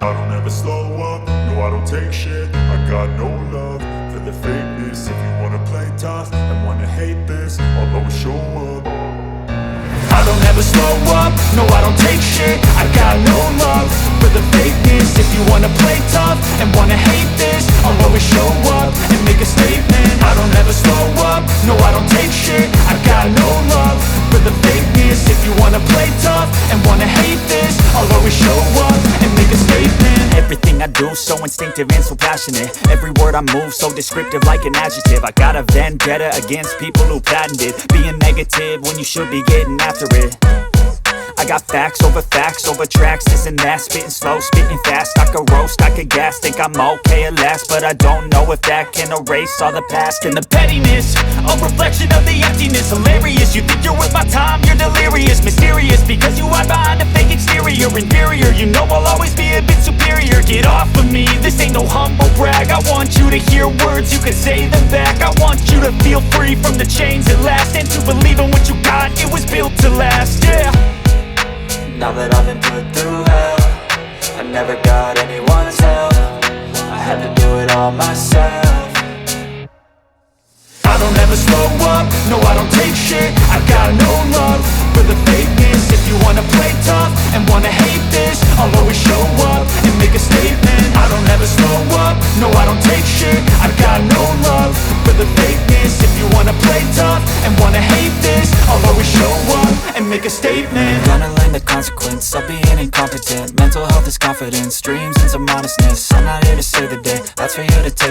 I don't ever slow up, no I don't take shit. I got no love for the fakeness. If you wanna play tough and wanna hate this, I'll always show up. I don't ever slow up, no I don't take shit. I got no love for the fakeness. If you wanna play tough and wanna hate this, I'll always show up and make a statement. I don't ever slow up, no I don't take shit. I got no love for the fakeness. If you wanna play tough and wanna hate this, I'll always show up and make a statement. Everything I do so instinctive and so passionate. Every word I move so descriptive like an adjective. I got a vendetta against people who patented being negative when you should be getting after it. I got facts over tracks, this and that. Spitting slow, spitting fast. I could roast, I could gas. Think I'm okay at last, but I don't know if that can erase all the past. And the pettiness, a reflection of the emptiness. Hilarious, you think you're worth my time, you're delirious. Mysterious, because you hide behind a fake exterior. Inferior, you know I'll always be a bit superior. Get off of me, this ain't no humble brag. I want you to hear words, you can say them back. I want you to feel free from the chains at last, and to believe in what you got, it was built to last, yeah. Now that I've been put through hell, I never got anyone's help. I had to do it all myself. I don't ever slow up, no I don't take shit. I got no love for the fakeness. If you wanna play tough and wanna hate this, I'll always show up and make a statement. I don't ever slow up, no I don't take shit. I got no love for the fakeness. If you wanna play tough and wanna hate this, I'll always show up and make a statement. Gonna learn the consequence of being incompetent. Mental health is confidence, dreams and some honestness. I'm not here to save the day, that's for you to take